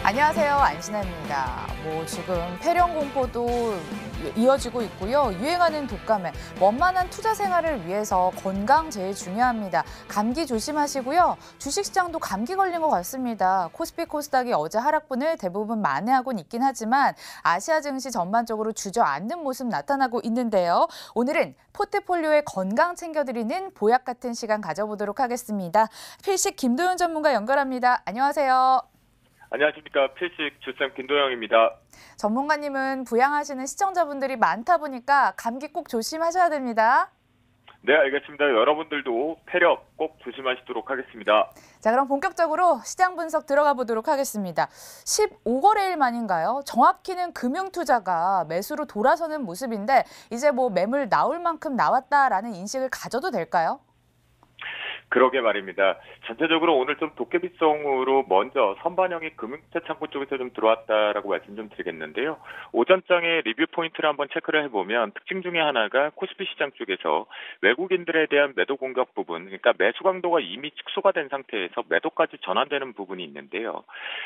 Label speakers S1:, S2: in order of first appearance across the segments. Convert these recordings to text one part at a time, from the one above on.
S1: 안녕하세요. 안신혜입니다. 지금 폐렴 공포도 이어지고 있고요. 유행하는 독감에 원만한 투자 생활을 위해서 건강 제일 중요합니다. 감기 조심하시고요. 주식시장도 감기 걸린 것 같습니다. 코스피 코스닥이 어제 하락분을 대부분 만회하고는 있긴 하지만 아시아 증시 전반적으로 주저앉는 모습 나타나고 있는데요. 오늘은 포트폴리오의 건강 챙겨드리는 보약 같은 시간 가져보도록 하겠습니다. 필식 김도윤 전문가 연결합니다. 안녕하세요.
S2: 안녕하십니까. 필식 주쌤 김도영입니다.
S1: 전문가님은 부양하시는 시청자분들이 많다 보니까 감기 꼭 조심하셔야 됩니다.
S2: 네, 알겠습니다. 여러분들도 폐렴 꼭 조심하시도록 하겠습니다.
S1: 자, 그럼 본격적으로 시장 분석 들어가 보도록 하겠습니다. 15거래일 만인가요? 정확히는 금융투자가 매수로 돌아서는 모습인데 이제 매물 나올 만큼 나왔다라는 인식을 가져도 될까요?
S2: 그러게 말입니다. 전체적으로 오늘 좀 도깨비성으로 먼저 선반영이 금융투자 창구 쪽에서 좀 들어왔다라고 말씀 좀 드리겠는데요. 오전장의 리뷰 포인트를 한번 체크를 해보면 특징 중에 하나가 코스피 시장 쪽에서 외국인들에 대한 매도 공격 부분, 그러니까 매수 강도가 이미 축소가 된 상태에서 매도까지 전환되는 부분이 있는데요.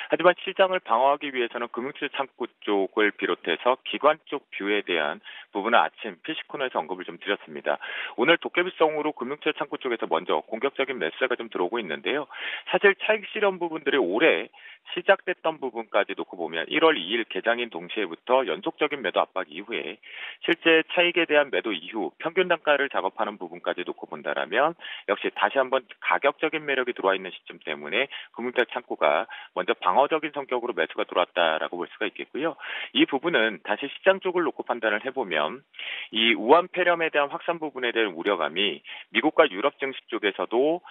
S2: 하지만 시장을 방어하기 위해서는 금융투자 창구 쪽을 비롯해서 기관 쪽 뷰에 대한 부분은 아침 필식 코너에서 언급을 좀 드렸습니다. 오늘 도깨비성으로 금융투자 창구 쪽에서 먼저 공격적인 매수세가 좀 들어오고 있는데요. 사실 차익 실현 부분들이 올해 시작됐던 부분까지 놓고 보면 1월 2일 개장인 동시에부터 연속적인 매도 압박 이후에 실제 차익에 대한 매도 이후 평균 단가를 작업하는 부분까지 놓고 본다라면 역시 다시 한번 가격적인 매력이 들어와 있는 시점 때문에 금융투자 창구가 먼저 방어적인 성격으로 매수가 들어왔다라고 볼 수가 있겠고요. 이 부분은 다시 시장 쪽을 놓고 판단을 해보면 이 우한 폐렴에 대한 확산 부분에 대한 우려감이 미국과 유럽 증시 쪽에서도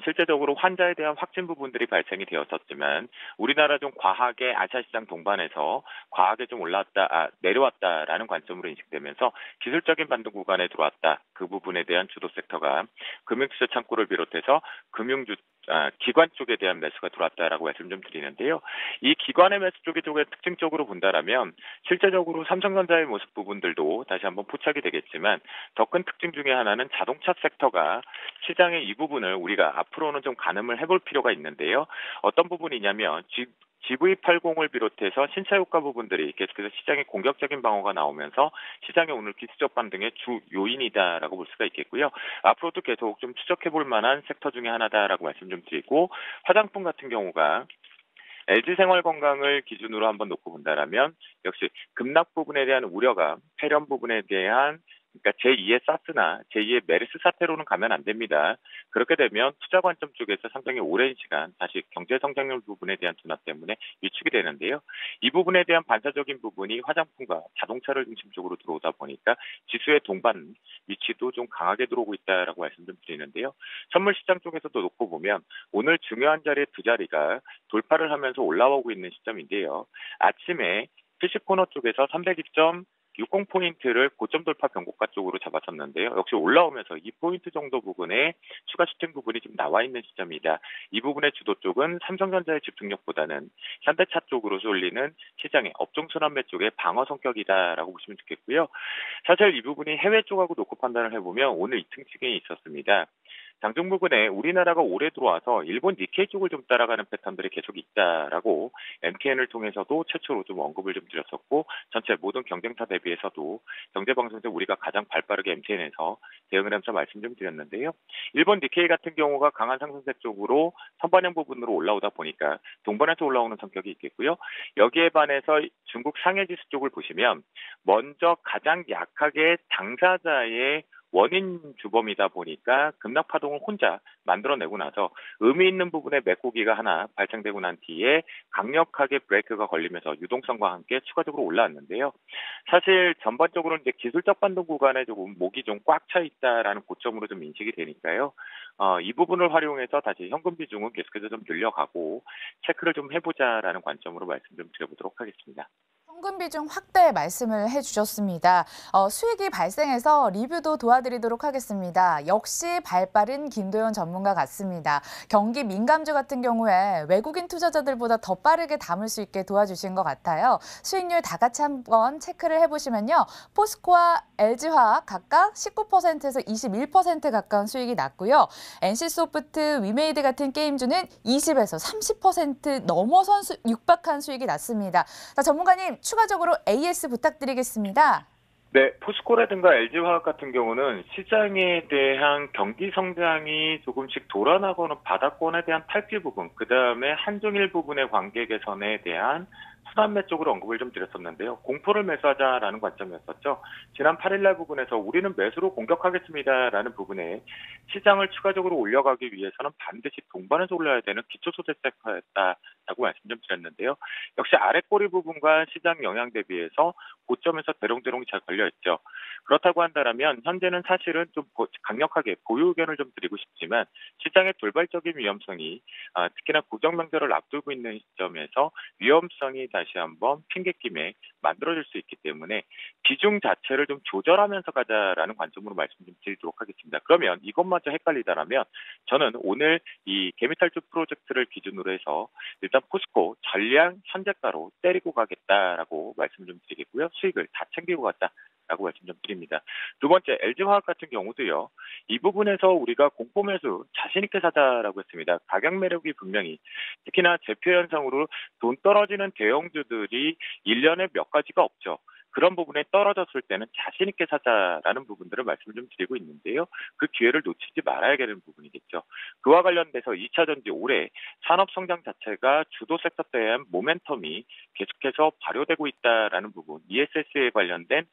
S2: 실제적으로 환자에 대한 확진 부분들이 발생이 되었었지만 우리나라 좀 과하게 아시아 시장 동반해서 과하게 좀 내려왔다라는 관점으로 인식되면서 기술적인 반등 구간에 들어왔다. 그 부분에 대한 주도 섹터가 금융투자 창구를 비롯해서 기관 쪽에 대한 매수가 들어왔다라고 말씀 좀 드리는데요. 이 기관의 매수 쪽의 특징적으로 본다라면 실제적으로 삼성전자의 모습 부분들도 다시 한번 포착이 되겠지만 더 큰 특징 중에 하나는 자동차 섹터가 시장의 이 부분을 우리가 앞으로는 좀 가늠을 해볼 필요가 있는데요. 어떤 부분이냐면 GV80을 비롯해서 신차 효과 부분들이 계속해서 시장의 공격적인 방어가 나오면서 시장의 오늘 기술적 반등의 주 요인이다라고 볼 수가 있겠고요. 앞으로도 계속 좀 추적해볼 만한 섹터 중에 하나다라고 말씀 좀 드리고 화장품 같은 경우가 LG생활건강을 기준으로 한번 놓고 본다라면 역시 급락 부분에 대한 우려가 폐렴 부분에 대한 그러니까 제2의 사스나 제2의 메르스 사태로는 가면 안 됩니다. 그렇게 되면 투자 관점 쪽에서 상당히 오랜 시간 다시 경제 성장률 부분에 대한 둔화 때문에 위축이 되는데요. 이 부분에 대한 반사적인 부분이 화장품과 자동차를 중심적으로 들어오다 보니까 지수의 동반 위치도 좀 강하게 들어오고 있다라고 말씀 좀 드리는데요. 선물 시장 쪽에서도 놓고 보면 오늘 중요한 자리의 두 자리가 돌파를 하면서 올라오고 있는 시점인데요. 아침에 필식 코너 쪽에서 302점 60포인트를 고점 돌파 변곡가 쪽으로 잡았었는데요. 역시 올라오면서 2포인트 정도 부분에 추가 슈팅 부분이 좀 나와 있는 시점이다. 이 부분의 주도 쪽은 삼성전자의 집중력보다는 현대차 쪽으로 쏠리는 시장의 업종 순환매 쪽의 방어 성격이다라고 보시면 좋겠고요. 사실 이 부분이 해외 쪽하고 놓고 판단을 해보면 오늘 이층치게 있었습니다. 장중 부분에 우리나라가 올해 들어와서 일본 니케이 쪽을 좀 따라가는 패턴들이 계속 있다라고 MTN을 통해서도 최초로 좀 언급을 좀 드렸었고 전체 모든 경쟁사 대비해서도 경제방송에서 우리가 가장 발빠르게 MTN에서 대응을 하면서 말씀 좀 드렸는데요. 일본 니케이 같은 경우가 강한 상승세 쪽으로 선반영 부분으로 올라오다 보니까 동반해서 올라오는 성격이 있겠고요. 여기에 반해서 중국 상해지수 쪽을 보시면 먼저 가장 약하게 당사자의 원인 주범이다 보니까 급락 파동을 혼자 만들어내고 나서 의미 있는 부분에 메꾸기가 하나 발생되고 난 뒤에 강력하게 브레이크가 걸리면서 유동성과 함께 추가적으로 올라왔는데요. 사실 전반적으로는 이제 기술적 반등 구간에 조금 목이 좀 꽉 차 있다라는 고점으로 좀 인식이 되니까요. 이 부분을 활용해서 다시 현금 비중은 계속해서 좀 늘려가고 체크를 좀 해보자라는 관점으로 말씀 좀 드려보도록 하겠습니다.
S1: 현금 비중 확대 말씀을 해주셨습니다. 수익이 발생해서 리뷰도 도와드리도록 하겠습니다. 역시 발빠른 김도연 전문가 같습니다. 경기 민감주 같은 경우에 외국인 투자자들보다 더 빠르게 담을 수 있게 도와주신 것 같아요. 수익률 다 같이 한번 체크를 해보시면요. 포스코와 LG화학 각각 19%에서 21% 가까운 수익이 났고요. NC소프트, 위메이드 같은 게임주는 20에서 30% 넘어선 육박한 수익이 났습니다. 자, 전문가님 추가적으로 AS 부탁드리겠습니다.
S2: 네, 포스코라든가 LG화학 같은 경우는 시장에 대한 경기 성장이 조금씩 돌아나고는 바닥권에 대한 탈피 부분, 그다음에 한중일 부분의 관계 개선에 대한 순환매 쪽으로 언급을 좀 드렸었는데요. 공포를 매수하자라는 관점이었었죠. 지난 8일날 부분에서 우리는 매수로 공격하겠습니다라는 부분에 시장을 추가적으로 올려가기 위해서는 반드시 동반해서 올라야 되는 기초소재 섹터였다라고 말씀 좀 드렸는데요. 역시 아랫꼬리 부분과 시장 영향 대비해서 고점에서 대롱대롱 잘 걸려있죠. 그렇다고 한다면 현재는 사실은 좀 강력하게 보유 의견을 좀 드리고 싶지만 시장의 돌발적인 위험성이 특히나 고정명절을 앞두고 있는 시점에서 위험성이 다시 한번 핑계김에 만들어질 수 있기 때문에 비중 자체를 좀 조절하면서 가자라는 관점으로 말씀 좀 드리도록 하겠습니다. 그러면 이것마저 헷갈리다라면 저는 오늘 이 개미탈출 프로젝트를 기준으로 해서 일단 포스코 전량 현재가로 때리고 가겠다라고 말씀 좀 드리겠고요. 수익을 다 챙기고 가자라고 말씀 좀 드립니다. 두 번째 LG화학 같은 경우도요. 이 부분에서 우리가 공포 매수 자신 있게 사자라고 했습니다. 가격 매력이 분명히 특히나 제표 현상으로 돈 떨어지는 대형주들이 1년에 몇 가지가 없죠. 그런 부분에 떨어졌을 때는 자신 있게 사자라는 부분들을 말씀을 좀 드리고 있는데요. 그 기회를 놓치지 말아야 되는 부분이겠죠. 그와 관련돼서 2차 전지 올해 산업 성장 자체가 주도 섹터에 대한 모멘텀이 계속해서 발효되고 있다라는 부분, ESS에 관련된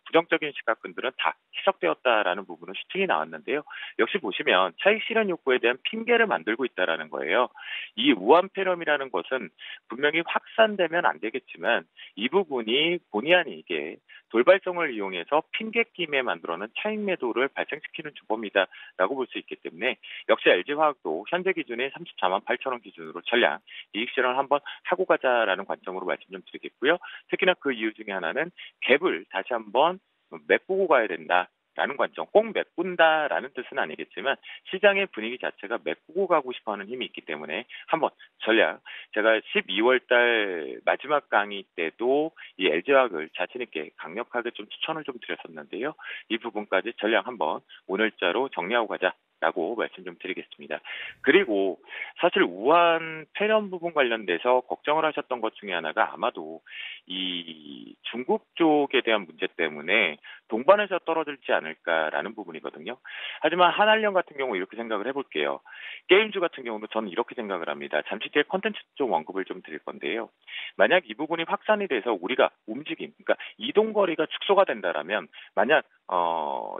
S2: 부정적인 시각들은 다 희석되었다라는 부분은 슈팅이 나왔는데요. 역시 보시면 차익 실현 욕구에 대한 핑계를 만들고 있다라는 거예요. 이 우한 폐렴이라는 것은 분명히 확산되면 안 되겠지만 이 부분이 본의 아니 이게 돌발성을 이용해서 핑계김에 만들어낸 차익 매도를 발생시키는 주범이다라고 볼 수 있기 때문에 역시 LG화학도 현재 기준에 34만 8천 원 기준으로 전량 이익 실현을 한번 하고 가자라는 관점으로 말씀 좀 드리겠고요. 특히나 그 이유 중에 하나는 갭을 다시 한번 메꾸고 가야 된다. 라는 관점, 꼭 메꾼다라는 뜻은 아니겠지만 시장의 분위기 자체가 메꾸고 가고 싶어하는 힘이 있기 때문에 한번 전략, 제가 12월 달 마지막 강의 때도 이 LG화학을 자신 있게 강력하게 좀 추천을 좀 드렸었는데요. 이 부분까지 전략 한번 오늘자로 정리하고 가자라고 말씀 좀 드리겠습니다. 그리고 사실 우한 폐렴 부분 관련돼서 걱정을 하셨던 것 중에 하나가 아마도 이 중국 쪽에 대한 문제 때문에 동반해서 떨어질지 않을까라는 부분이거든요. 하지만 한알령 같은 경우 이렇게 생각을 해볼게요. 게임주 같은 경우도 저는 이렇게 생각을 합니다. 잠시 뒤에 컨텐츠 쪽 언급을 좀 드릴 건데요. 만약 이 부분이 확산이 돼서 우리가 움직임, 그러니까 이동거리가 축소가 된다라면 만약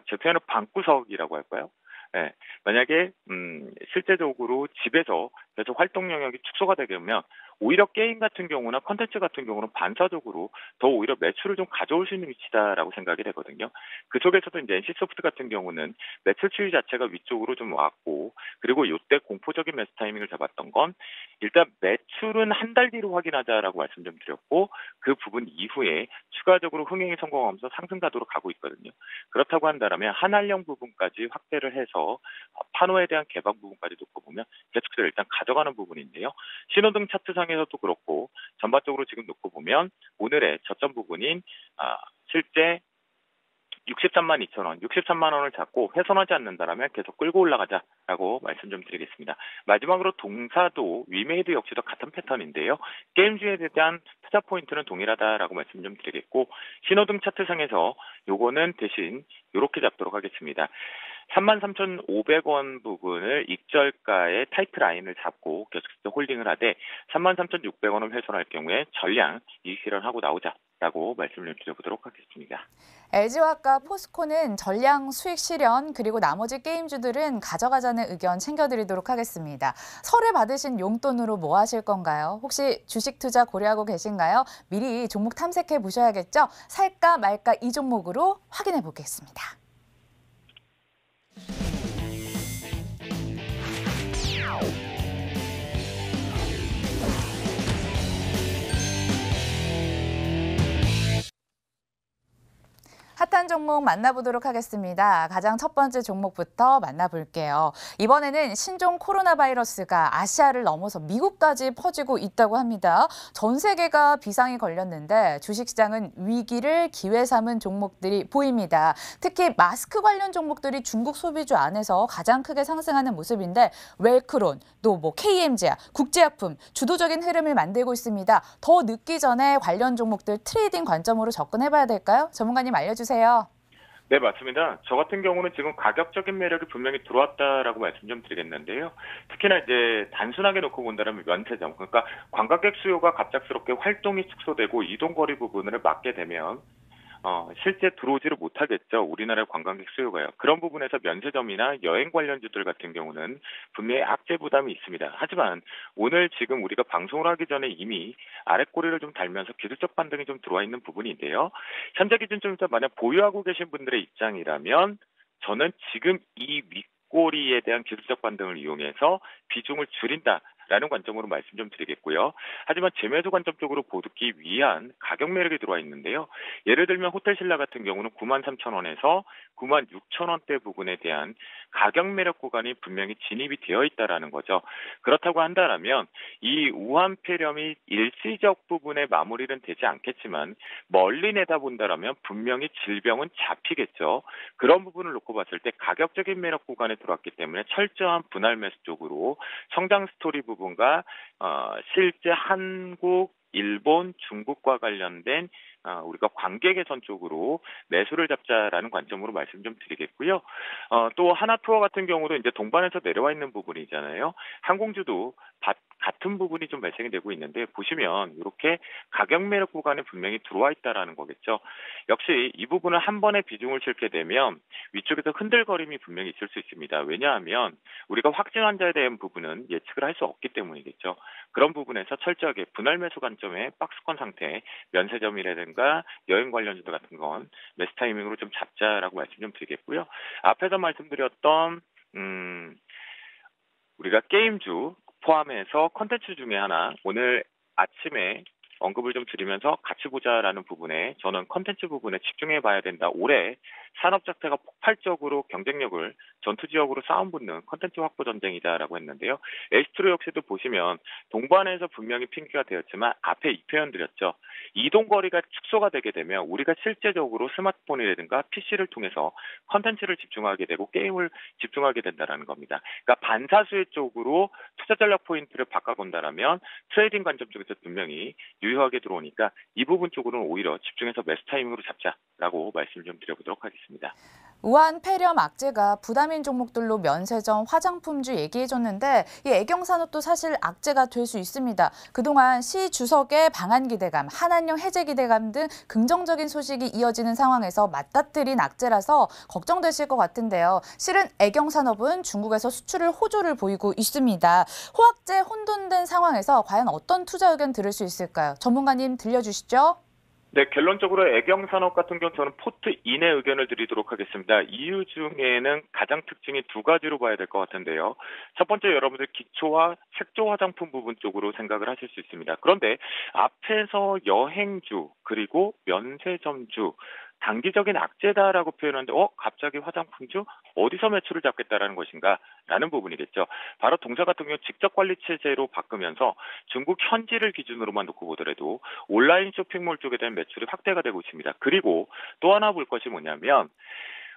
S2: 제 표현은 방구석이라고 할까요? 네, 만약에 실제적으로 집에서 계속 활동 영역이 축소가 되면 오히려 게임 같은 경우나 컨텐츠 같은 경우는 반사적으로 더 오히려 매출을 좀 가져올 수 있는 위치다라고 생각이 되거든요. 그 속에서도 이제 NC소프트 같은 경우는 매출 추이 자체가 위쪽으로 좀 왔고, 그리고 이때 공포적인 매수 타이밍을 잡았던 건 일단 매출은 한 달 뒤로 확인하자라고 말씀 좀 드렸고, 그 부분 이후에 추가적으로 흥행에 성공하면서 상승 가도로 가고 있거든요. 그렇다고 한다면 한알령 부분까지 확대를 해서 판호에 대한 개방 부분까지 놓고 보면 계속해서 일단 가져가는 부분인데요. 신호등 차트상에서도 그렇고 전반적으로 지금 놓고 보면 오늘의 저점 부분인 실제 63만 2천 원, 63만 원을 잡고 훼손하지 않는다라면 계속 끌고 올라가자라고 말씀 좀 드리겠습니다. 마지막으로 동사도 위메이드 역시도 같은 패턴인데요. 게임주에 대한 투자 포인트는 동일하다라고 말씀 좀 드리겠고, 신호등 차트상에서 요거는 대신 이렇게 잡도록 하겠습니다. 33,500원 부분을 익절가의 타이트 라인을 잡고 계속해서 홀딩을 하되 33,600원을 훼손할 경우에 전량 이익 실현하고 나오자라고 말씀을 드려보도록 하겠습니다.
S1: LG화학과 포스코는 전량 수익 실현, 그리고 나머지 게임주들은 가져가자는 의견 챙겨드리도록 하겠습니다. 설에 받으신 용돈으로 뭐 하실 건가요? 혹시 주식 투자 고려하고 계신가요? 미리 종목 탐색해 보셔야겠죠? 살까 말까 이 종목으로 확인해 보겠습니다. 종목 만나보도록 하겠습니다. 가장 첫 번째 종목부터 만나볼게요. 이번에는 신종 코로나 바이러스가 아시아를 넘어서 미국까지 퍼지고 있다고 합니다. 전 세계가 비상이 걸렸는데 주식시장은 위기를 기회 삼은 종목들이 보입니다. 특히 마스크 관련 종목들이 중국 소비주 안에서 가장 크게 상승하는 모습인데 웰크론, 또 KM제약, 국제약품 주도적인 흐름을 만들고 있습니다. 더 늦기 전에 관련 종목들 트레이딩 관점으로 접근해봐야 될까요? 전문가님 알려주세요.
S2: 네, 맞습니다. 저 같은 경우는 지금 가격적인 매력이 분명히 들어왔다라고 말씀 좀 드리겠는데요. 특히나 이제 단순하게 놓고 본다면 면세점, 그러니까 관광객 수요가 갑작스럽게 활동이 축소되고 이동거리 부분을 막게 되면 실제 들어오지를 못하겠죠. 우리나라의 관광객 수요가요. 그런 부분에서 면세점이나 여행 관련주들 같은 경우는 분명히 악재 부담이 있습니다. 하지만 오늘 지금 우리가 방송을 하기 전에 이미 아랫꼬리를 좀 달면서 기술적 반등이 좀 들어와 있는 부분인데요. 현재 기준점에서 만약 보유하고 계신 분들의 입장이라면 저는 지금 이 윗꼬리에 대한 기술적 반등을 이용해서 비중을 줄인다. 라는 관점으로 말씀 좀 드리겠고요. 하지만 재매수 관점 쪽으로 보기 위한 가격 매력이 들어와 있는데요. 예를 들면 호텔신라 같은 경우는 93,000원에서 96,000원대 부분에 대한 가격 매력 구간이 분명히 진입이 되어 있다라는 거죠. 그렇다고 한다면 이 우한 폐렴이 일시적 부분에 마무리는 되지 않겠지만 멀리 내다본다라면 분명히 질병은 잡히겠죠. 그런 부분을 놓고 봤을 때 가격적인 매력 구간에 들어왔기 때문에 철저한 분할 매수 쪽으로 성장 스토리 부분과 실제 한국, 일본, 중국과 관련된 우리가 관계 개선 쪽으로 매수를 잡자라는 관점으로 말씀 좀 드리겠고요. 또 하나투어 같은 경우도 이제 동반해서 내려와 있는 부분이잖아요. 항공주도 같은 부분이 좀 발생이 되고 있는데 보시면 이렇게 가격 매력 구간에 분명히 들어와 있다라는 거겠죠. 역시 이 부분을 한 번에 비중을 실게 되면 위쪽에서 흔들거림이 분명히 있을 수 있습니다. 왜냐하면 우리가 확진 환자에 대한 부분은 예측을 할 수 없기 때문이겠죠. 그런 부분에서 철저하게 분할 매수 관점의 박스권 상태, 면세점이라든가 여행 관련주들 같은 건 매수 타이밍으로 좀 잡자라고 말씀 좀 드리겠고요. 앞에서 말씀드렸던 우리가 게임주 포함해서 컨텐츠 중에 하나 오늘 아침에 언급을 좀 드리면서 같이 보자라는 부분에 저는 컨텐츠 부분에 집중해 봐야 된다. 올해 산업 자체가 폭발적으로 경쟁력을 전투 지역으로 쌓음 붙는 컨텐츠 확보 전쟁이다라고 했는데요. 에스트로 역시도 보시면 동반에서 분명히 핑계가 되었지만 앞에 이 표현 드렸죠. 이동 거리가 축소가 되게 되면 우리가 실제적으로 스마트폰이라든가 PC를 통해서 컨텐츠를 집중하게 되고 게임을 집중하게 된다라는 겁니다. 그러니까 반사수의 쪽으로 투자 전략 포인트를 바꿔본다라면 트레이딩 관점 쪽에서 분명히 유효하게 들어오니까 이 부분 쪽으로는 오히려 집중해서 매수 타이밍으로 잡자라고 말씀 좀 드려보도록 하겠습니다.
S1: 우한 폐렴 악재가 부담인 종목들로 면세점, 화장품주 얘기해줬는데 이 애경산업도 사실 악재가 될 수 있습니다. 그동안 시 주석의 방한 기대감, 한한령 해제 기대감 등 긍정적인 소식이 이어지는 상황에서 맞닥뜨린 악재라서 걱정되실 것 같은데요. 실은 애경산업은 중국에서 수출을 호조를 보이고 있습니다. 호황제 혼돈된 상황에서 과연 어떤 투자 의견 들을 수 있을까요? 전문가님 들려주시죠.
S2: 네, 결론적으로 애경산업 같은 경우 저는 포트 인의 의견을 드리도록 하겠습니다. 이유 중에는 가장 특징이 두 가지로 봐야 될 것 같은데요. 첫 번째 여러분들 기초와 색조 화장품 부분 쪽으로 생각을 하실 수 있습니다. 그런데 앞에서 여행주 그리고 면세점주 단기적인 악재다라고 표현하는데 갑자기 화장품주 어디서 매출을 잡겠다라는 것인가 라는 부분이겠죠. 바로 동사 같은 경우 직접 관리 체제로 바꾸면서 중국 현지를 기준으로만 놓고 보더라도 온라인 쇼핑몰 쪽에 대한 매출이 확대가 되고 있습니다. 그리고 또 하나 볼 것이 뭐냐면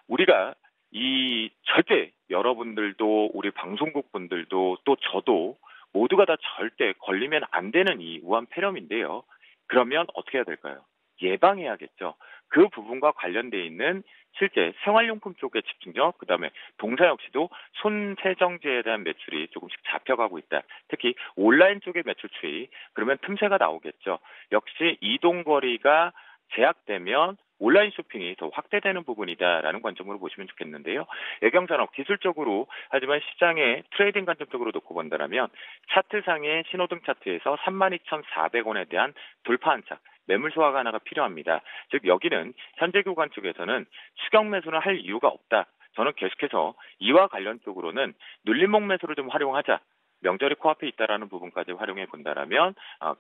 S2: 우리가 이 절대 여러분들도 우리 방송국 분들도 또 저도 모두가 다 절대 걸리면 안 되는 이 우한 폐렴인데요. 그러면 어떻게 해야 될까요? 예방해야겠죠. 그 부분과 관련돼 있는 실제 생활용품 쪽의 집중력, 그다음에 동사 역시도 손세정제에 대한 매출이 조금씩 잡혀가고 있다. 특히 온라인 쪽의 매출 추이, 그러면 틈새가 나오겠죠. 역시 이동거리가 제약되면 온라인 쇼핑이 더 확대되는 부분이다라는 관점으로 보시면 좋겠는데요. 애경산업 기술적으로 하지만 시장의 트레이딩 관점적으로 놓고 본다면 차트상의 신호등 차트에서 32,400원에 대한 돌파 한차, 매물 소화가 하나가 필요합니다. 즉 여기는 현재 구간 쪽에서는 추격 매수는 할 이유가 없다. 저는 계속해서 이와 관련 쪽으로는 눌림목 매수를 좀 활용하자. 명절이 코앞에 있다라는 부분까지 활용해 본다라면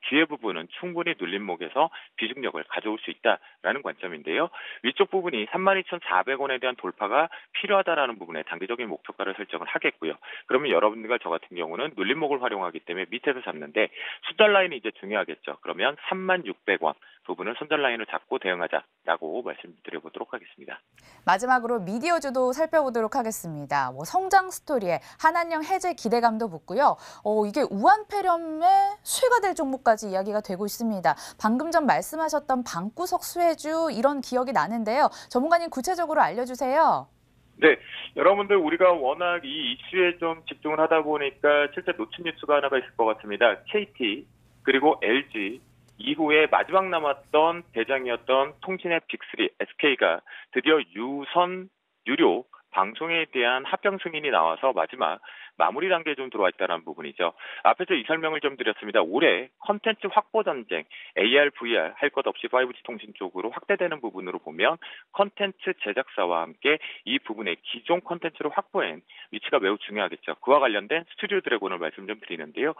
S2: 기회 부분은 충분히 눌림목에서 비중력을 가져올 수 있다라는 관점인데요. 위쪽 부분이 32,400원에 대한 돌파가 필요하다라는 부분에 단기적인 목표가를 설정을 하겠고요. 그러면 여러분들과 저 같은 경우는 눌림목을 활용하기 때문에 밑에서 잡는데 손절 라인이 이제 중요하겠죠. 그러면 36,600원 부분을 손절 라인을 잡고 대응하자라고 말씀드려보도록 하겠습니다.
S1: 마지막으로 미디어주도 살펴보도록 하겠습니다. 성장 스토리에 한한령 해제 기대감도 붙고요. 이게 우한폐렴의 수혜가 될 종목까지 이야기가 되고 있습니다. 방금 전 말씀하셨던 방구석 수혜주 이런 기억이 나는데요. 전문가님 구체적으로 알려주세요.
S2: 네, 여러분들 우리가 워낙 이 이슈에 좀 집중을 하다 보니까 실제 놓친 뉴스가 하나가 있을 것 같습니다. KT 그리고 LG 이후에 마지막 남았던 대장이었던 통신의 빅3 SK가 드디어 유선 유료 방송에 대한 합병 승인이 나와서 마지막 마무리 단계에 좀 들어와 있다는 부분이죠. 앞에서 이 설명을 좀 드렸습니다. 올해 컨텐츠 확보 전쟁, AR, VR 할 것 없이 5G 통신 쪽으로 확대되는 부분으로 보면 컨텐츠 제작사와 함께 이 부분의 기존 컨텐츠를 확보한 위치가 매우 중요하겠죠. 그와 관련된 스튜디오 드래곤을 말씀 좀 드리는데요.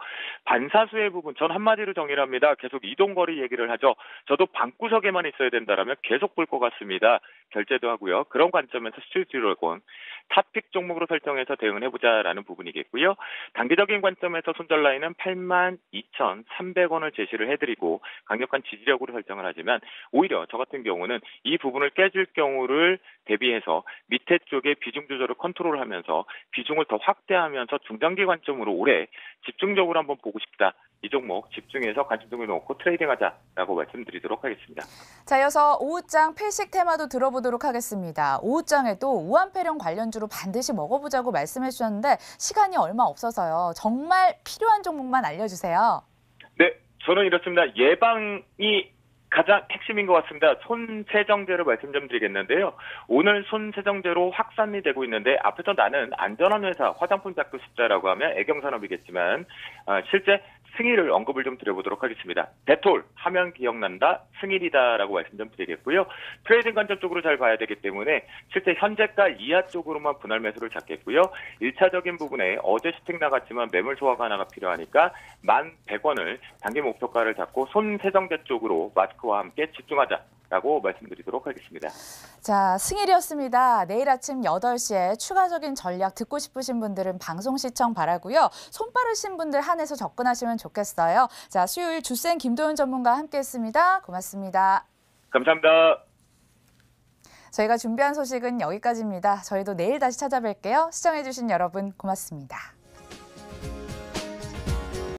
S2: 반사수의 부분, 전 한마디로 정의를 합니다. 계속 이동거리 얘기를 하죠. 저도 방구석에만 있어야 된다라면 계속 볼 것 같습니다. 결제도 하고요. 그런 관점에서 스튜디오 드래곤 탑픽 종목으로 설정해서 대응을 해보자라는 부분이겠고요. 단기적인 관점에서 손절 라인은 82,300원을 제시를 해드리고 강력한 지지력으로 설정을 하지만 오히려 저 같은 경우는 이 부분을 깨질 경우를 대비해서 밑에 쪽에 비중 조절을 컨트롤하면서 비중을 더 확대하면서 중장기 관점으로 올해 집중적으로 한번 보고 싶다. 이 종목 집중해서 관심종을 놓고 트레이딩하자라고 말씀드리도록 하겠습니다.
S1: 자, 이어서 오후장 필식 테마도 들어보도록 하겠습니다. 오후장에도 우한폐렴 관련주로 반드시 먹어보자고 말씀해 주셨는데 시간이 얼마 없어서요. 정말 필요한 종목만 알려주세요.
S2: 네, 저는 이렇습니다. 예방이 가장 핵심인 것 같습니다. 손세정제를 말씀 좀 드리겠는데요. 오늘 손세정제로 확산이 되고 있는데 앞에서 나는 안전한 회사 화장품 작도 숫자라고 하면 애경산업이겠지만 실제 승일을 언급을 좀 드려보도록 하겠습니다. 데톨 하면 기억난다, 승일이다라고 말씀 좀 드리겠고요. 트레이딩 관점 쪽으로 잘 봐야 되기 때문에 실제 현재가 이하 쪽으로만 분할 매수를 잡겠고요. 1차적인 부분에 어제 슈팅 나갔지만 매물 소화가 하나가 필요하니까 1,100원을 단기 목표가를 잡고 손세정제 쪽으로 마스크와 함께 집중하자라고 말씀드리도록 하겠습니다.
S1: 자, 승일이었습니다. 내일 아침 8시에 추가적인 전략 듣고 싶으신 분들은 방송 시청 바라고요. 손 빠르신 분들 한해서 접근하시면 좋겠어요. 자, 수요일 주센 김도윤 전문가와 함께했습니다. 고맙습니다.
S2: 감사합니다.
S1: 저희가 준비한 소식은 여기까지입니다. 저희도 내일 다시 찾아뵐게요. 시청해주신 여러분 고맙습니다.